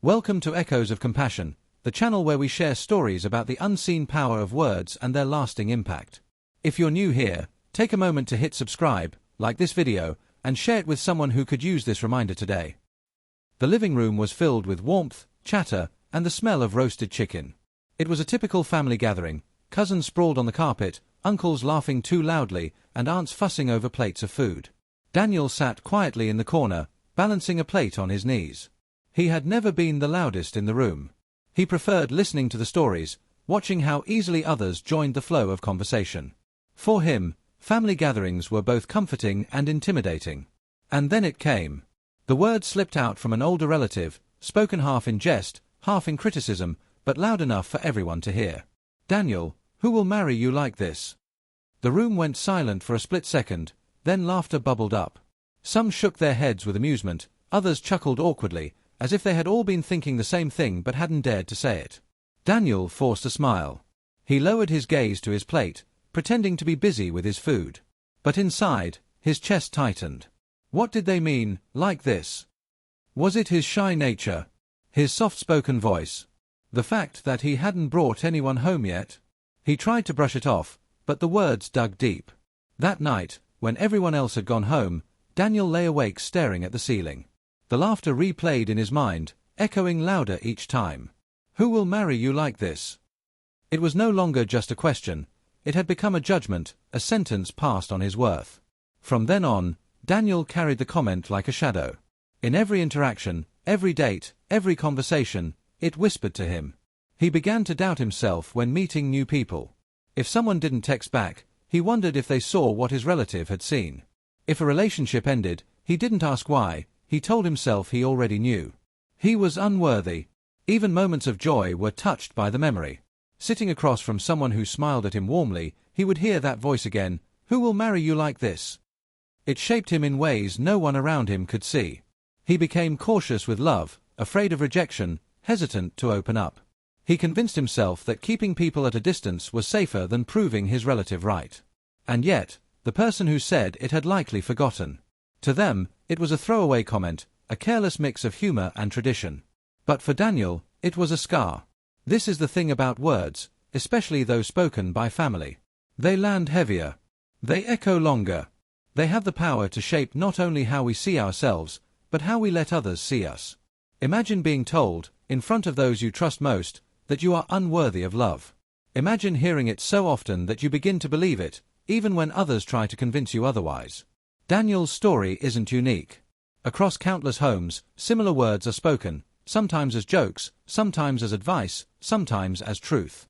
Welcome to Echoes of Compassion, the channel where we share stories about the unseen power of words and their lasting impact. If you're new here, take a moment to hit subscribe, like this video, and share it with someone who could use this reminder today. The living room was filled with warmth, chatter, and the smell of roasted chicken. It was a typical family gathering, cousins sprawled on the carpet, uncles laughing too loudly, and aunts fussing over plates of food. Daniel sat quietly in the corner, balancing a plate on his knees. He had never been the loudest in the room. He preferred listening to the stories, watching how easily others joined the flow of conversation. For him, family gatherings were both comforting and intimidating. And then it came. The words slipped out from an older relative, spoken half in jest, half in criticism, but loud enough for everyone to hear. "Daniel, who will marry you like this?" The room went silent for a split second, then laughter bubbled up. Some shook their heads with amusement, others chuckled awkwardly, as if they had all been thinking the same thing but hadn't dared to say it. Daniel forced a smile. He lowered his gaze to his plate, pretending to be busy with his food. But inside, his chest tightened. What did they mean, like this? Was it his shy nature? His soft-spoken voice? The fact that he hadn't brought anyone home yet? He tried to brush it off, but the words dug deep. That night, when everyone else had gone home, Daniel lay awake staring at the ceiling. The laughter replayed in his mind, echoing louder each time. "Who will marry you like this?" It was no longer just a question. It had become a judgment, a sentence passed on his worth. From then on, Daniel carried the comment like a shadow. In every interaction, every date, every conversation, it whispered to him. He began to doubt himself when meeting new people. If someone didn't text back, he wondered if they saw what his relative had seen. If a relationship ended, he didn't ask why. He told himself he already knew. He was unworthy. Even moments of joy were touched by the memory. Sitting across from someone who smiled at him warmly, he would hear that voice again, "Who will marry you like this?" It shaped him in ways no one around him could see. He became cautious with love, afraid of rejection, hesitant to open up. He convinced himself that keeping people at a distance was safer than proving his relative right. And yet, the person who said it had likely forgotten. To them, it was a throwaway comment, a careless mix of humor and tradition. But for Daniel, it was a scar. This is the thing about words, especially those spoken by family. They land heavier. They echo longer. They have the power to shape not only how we see ourselves, but how we let others see us. Imagine being told, in front of those you trust most, that you are unworthy of love. Imagine hearing it so often that you begin to believe it, even when others try to convince you otherwise. Daniel's story isn't unique. Across countless homes, similar words are spoken, sometimes as jokes, sometimes as advice, sometimes as truth.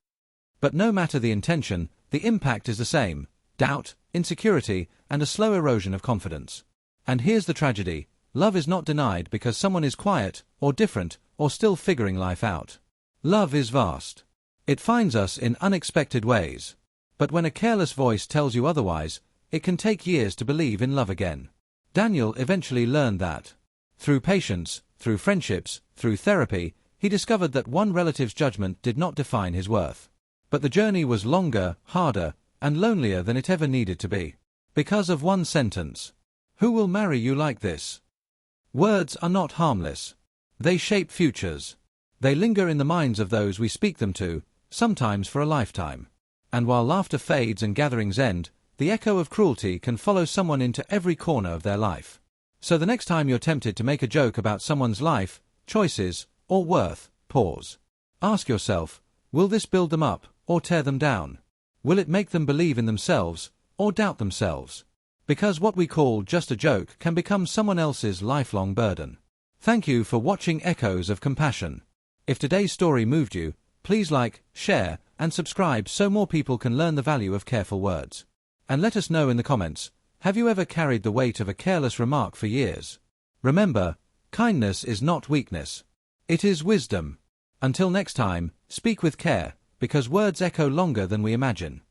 But no matter the intention, the impact is the same: doubt, insecurity, and a slow erosion of confidence. And here's the tragedy: love is not denied because someone is quiet, or different, or still figuring life out. Love is vast. It finds us in unexpected ways. But when a careless voice tells you otherwise, it can take years to believe in love again. Daniel eventually learned that. Through patience, through friendships, through therapy, he discovered that one relative's judgment did not define his worth. But the journey was longer, harder, and lonelier than it ever needed to be. Because of one sentence. "Who will marry you like this?" Words are not harmless. They shape futures. They linger in the minds of those we speak them to, sometimes for a lifetime. And while laughter fades and gatherings end, the echo of cruelty can follow someone into every corner of their life. So the next time you're tempted to make a joke about someone's life, choices, or worth, pause. Ask yourself, will this build them up, or tear them down? Will it make them believe in themselves, or doubt themselves? Because what we call just a joke can become someone else's lifelong burden. Thank you for watching Echoes of Compassion. If today's story moved you, please like, share, and subscribe so more people can learn the value of careful words. And let us know in the comments, have you ever carried the weight of a careless remark for years? Remember, kindness is not weakness. It is wisdom. Until next time, speak with care, because words echo longer than we imagine.